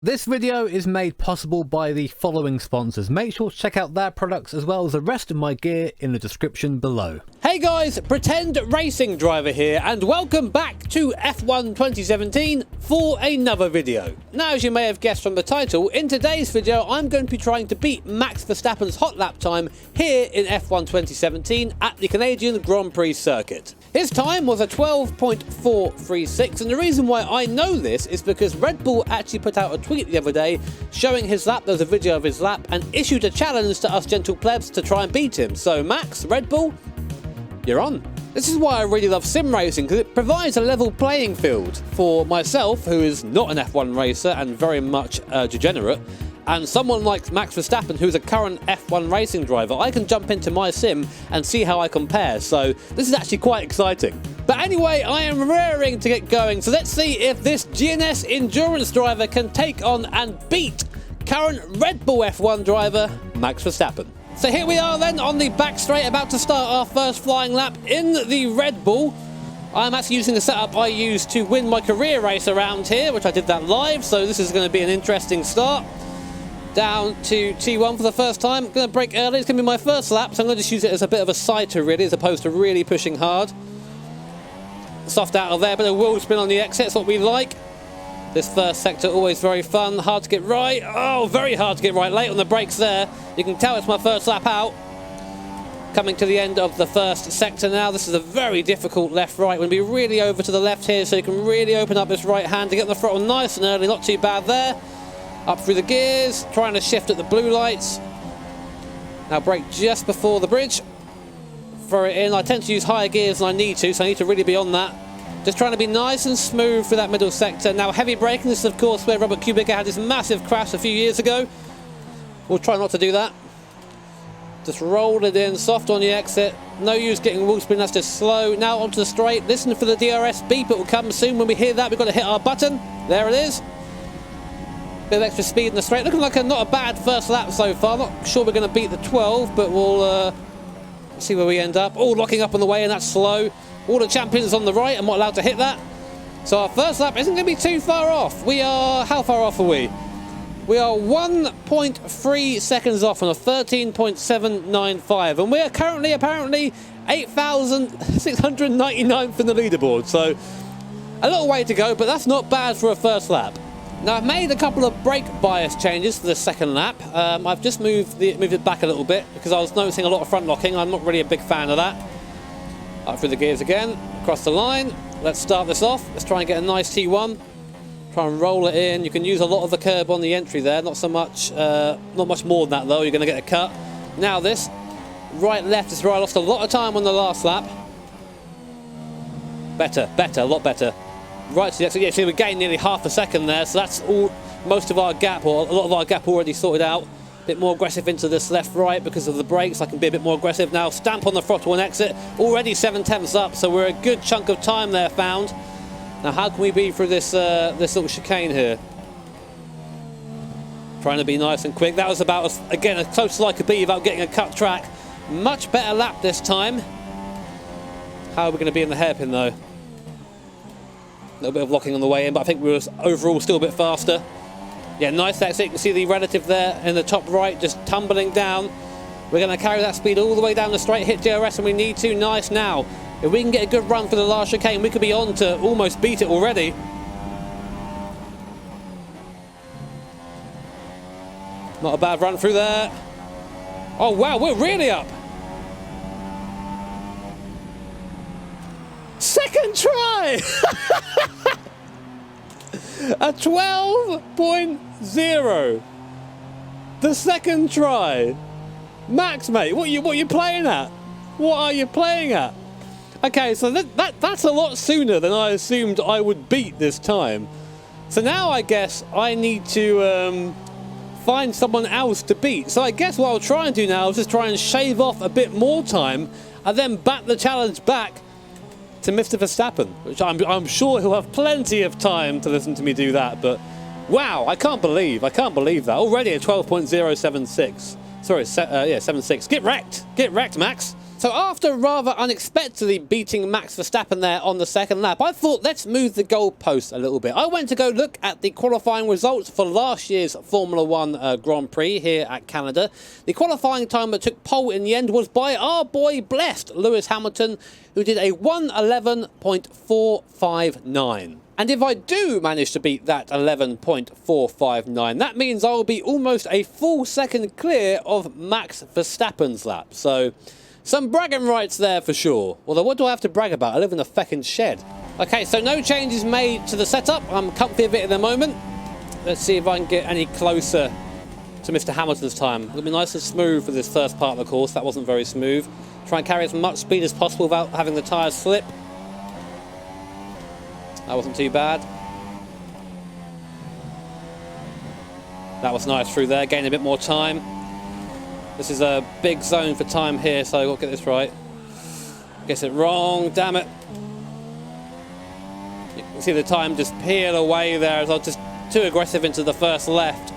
This video is made possible by the following sponsors. Make sure to check out their products as well as the rest of my gear in the description below. Hey guys, Pretend Racing Driver here, and welcome back to F1 2017 for another video. Now, as you may have guessed from the title, in today's video I'm going to be trying to beat Max Verstappen's hot lap time here in F1 2017 at the Canadian Grand Prix circuit. His time was a 12.436, and the reason why I know this is because Red Bull actually put out a tweet the other day showing his lap. There's a video of his lap and issued a challenge to us gentle plebs to try and beat him. So Max, Red Bull, you're on. This is why I really love sim racing, because it provides a level playing field for myself, who is not an F1 racer and very much a degenerate, and someone like Max Verstappen, who's a current F1 racing driver. I can jump into my sim and see how I compare, so this is actually quite exciting. But anyway, I am raring to get going, so let's see if this GNS endurance driver can take on and beat current Red Bull F1 driver, Max Verstappen. So here we are then on the back straight, about to start our first flying lap in the Red Bull. I'm actually using the setup I used to win my career race around here, which I did that live, so this is going to be an interesting start. Down to T1 for the first time. I'm going to brake early. It's going to be my first lap, so I'm going to just use it as a bit of a sighter really, as opposed to really pushing hard. Soft out of there, but a wheel spin on the exit. That's what we like. This first sector always very fun, hard to get right. Oh, very hard to get right. Late on the brakes there. You can tell it's my first lap out. Coming to the end of the first sector now. This is a very difficult left-right. We're going to be really over to the left here, so you can really open up this right hand to get the throttle nice and early. Not too bad there. Up through the gears, trying to shift at the blue lights. Now brake just before the bridge. Throw it in. I tend to use higher gears than I need to, so I need to really be on that. Just trying to be nice and smooth through that middle sector. Now heavy braking, this is of course where Robert Kubica had his massive crash a few years ago. We'll try not to do that. Just roll it in, soft on the exit. No use getting wheel spin, that's just slow. Now onto the straight. Listen for the DRS beep, it will come soon. When we hear that, we've got to hit our button. There it is. Bit of extra speed in the straight. Looking like not a bad first lap so far. Not sure we're going to beat the 12, but we'll see where we end up. Oh, locking up on the way, and that's slow. All the champions on the right. I'm not allowed to hit that. So our first lap isn't going to be too far off. We are... How far off are we? We are 1.3 seconds off on a 13.795. And we are currently, apparently, 8,699th in the leaderboard. So a little way to go, but that's not bad for a first lap. Now I've made a couple of brake bias changes for the second lap. I've just moved it back a little bit because I was noticing a lot of front locking. I'm not really a big fan of that. Up through the gears again, across the line. Let's start this off. Let's try and get a nice T1. Try and roll it in. You can use a lot of the curb on the entry there. Not so much, not much more than that though. You're going to get a cut. Now this right left is where I lost a lot of time on the last lap. Better, a lot better. Right to the exit. Yeah, so we gained nearly half a second there, so that's all, most of our gap, or a lot of our gap already sorted out. A bit more aggressive into this left-right because of the brakes. I can be a bit more aggressive now. Stamp on the throttle and exit. Already 7/10 up, so we're a good chunk of time there found. Now how can we be through this this little chicane here? Trying to be nice and quick. That was about, again, as close as I could be without getting a cut track. Much better lap this time. How are we going to be in the hairpin though? A little bit of locking on the way in, but I think we were overall still a bit faster. Yeah, nice exit. You can see the relative there in the top right, just tumbling down. We're going to carry that speed all the way down the straight, hit DRS when we need to. Nice now. If we can get a good run for the last chicane, we could be on to almost beat it already. Not a bad run through there. Oh wow, we're really up. Second try! A 12.0. The second try. Max, mate, what are you playing at? What are you playing at? Okay, so that's a lot sooner than I assumed I would beat this time. So now I guess I need to find someone else to beat. So I guess what I'll try and do now is just try and shave off a bit more time and then bat the challenge back to Mr. Verstappen, which I'm sure he'll have plenty of time to listen to me do that. But wow, I can't believe that. Already a 12.076. Sorry, yeah, 76. Get wrecked, Max. So after rather unexpectedly beating Max Verstappen there on the second lap, I thought let's move the goalposts a little bit. I went to go look at the qualifying results for last year's Formula 1 Grand Prix here at Canada. The qualifying time that took pole in the end was by our boy blessed Lewis Hamilton, who did a 1:11.459. And if I do manage to beat that 11.459, that means I will be almost a full second clear of Max Verstappen's lap. So some bragging rights there for sure. Although what do I have to brag about? I live in a feckin' shed. Okay, so no changes made to the setup. I'm comfy a bit at the moment. Let's see if I can get any closer to Mr. Hamilton's time. It'll be nice and smooth for this first part of the course. That wasn't very smooth. Try and carry as much speed as possible without having the tyres slip. That wasn't too bad. That was nice through there, gaining a bit more time. This is a big zone for time here, so I've got to get this right. Guess it wrong, damn it. You can see the time just peel away there as I was just too aggressive into the first left.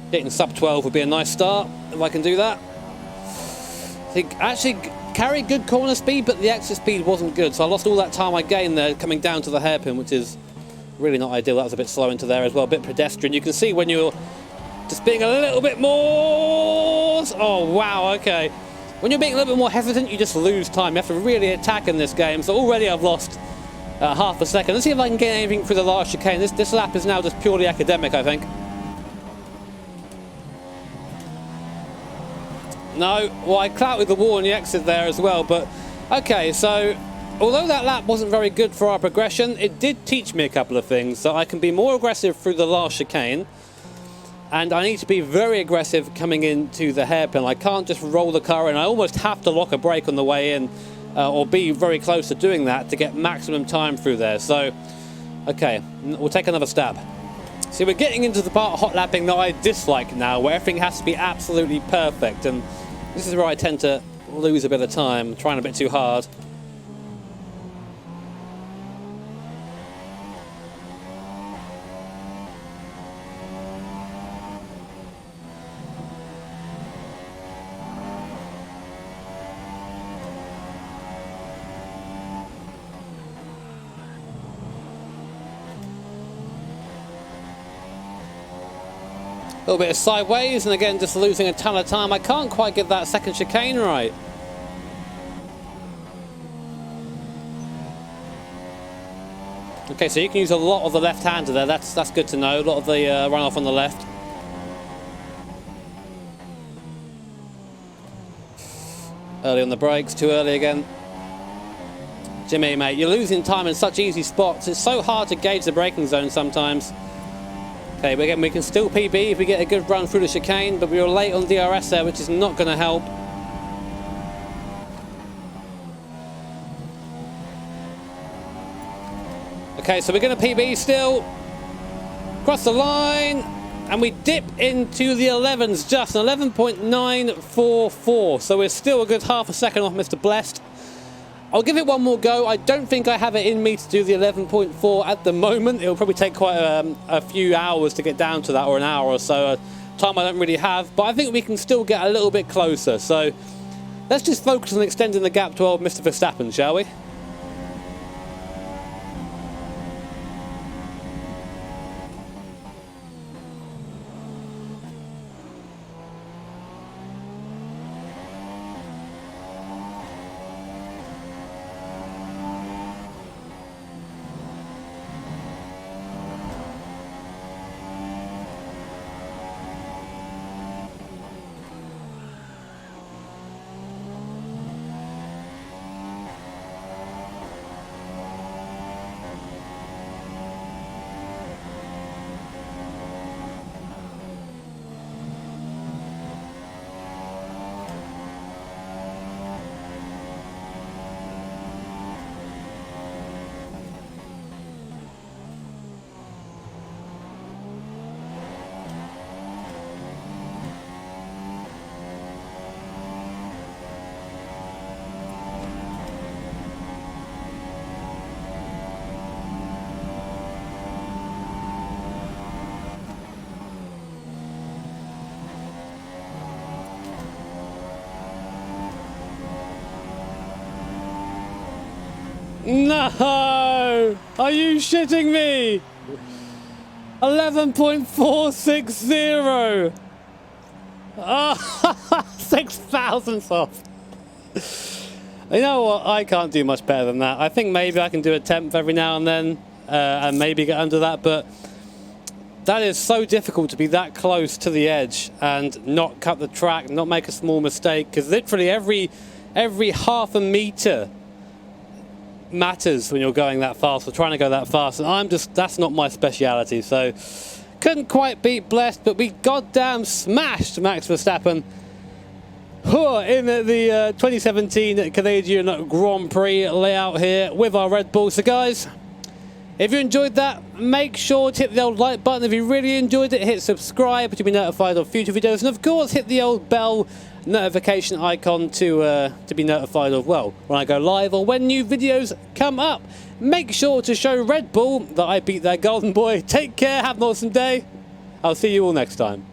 Getting sub 12 would be a nice start, if I can do that. I think actually carried good corner speed, but the exit speed wasn't good, so I lost all that time I gained there coming down to the hairpin, which is really not ideal. That was a bit slow into there as well, a bit pedestrian. You can see when you're just being a little bit more... Oh, wow, okay. When you're being a little bit more hesitant, you just lose time. You have to really attack in this game. So already I've lost half a second. Let's see if I can get anything through the last chicane. This lap is now just purely academic, I think. No, well, I clouted the wall on the exit there as well, but okay, so although that lap wasn't very good for our progression, it did teach me a couple of things. So I can be more aggressive through the last chicane, and I need to be very aggressive coming into the hairpin. I can't just roll the car in. I almost have to lock a brake on the way in, or be very close to doing that to get maximum time through there. So, okay, we'll take another stab. See, we're getting into the part of hot lapping that I dislike now, where everything has to be absolutely perfect, and this is where I tend to lose a bit of time, trying a bit too hard. A little bit of sideways, and again just losing a ton of time. I can't quite get that second chicane right. Okay, so you can use a lot of the left-hander there. That's good to know. A lot of the runoff on the left. Early on the brakes, too early again. Jimmy, mate, you're losing time in such easy spots. It's so hard to gauge the braking zone sometimes. Okay, but again, we can still PB if we get a good run through the chicane, but we were late on DRS there, which is not going to help. Okay, so we're going to PB still. Cross the line, and we dip into the 11s, just an 11.944. So we're still a good half a second off Mr. Blessed. I'll give it one more go. I don't think I have it in me to do the 11.4 at the moment. It'll probably take quite a few hours to get down to that, or an hour or so. Time I don't really have, but I think we can still get a little bit closer. So let's just focus on extending the gap to old Mr. Verstappen, shall we? No! Are you shitting me? 11.460. Oh, 6 thousandths off. You know what? I can't do much better than that. I think maybe I can do a tenth every now and then, and maybe get under that, but that is so difficult to be that close to the edge and not cut the track, not make a small mistake, because literally every half a meter matters when you're going that fast or trying to go that fast, and that's not my speciality. So couldn't quite beat Blessed, but we goddamn smashed Max Verstappen in the 2017 Canadian Grand Prix layout here with our Red Bull. So guys, if you enjoyed that, make sure to hit the old like button. If you really enjoyed it, hit subscribe to be notified of future videos, and of course hit the old bell notification icon to be notified of, well, when I go live or when new videos come up. Make sure to show Red Bull that I beat their golden boy. Take care, have an awesome day. I'll see you all next time.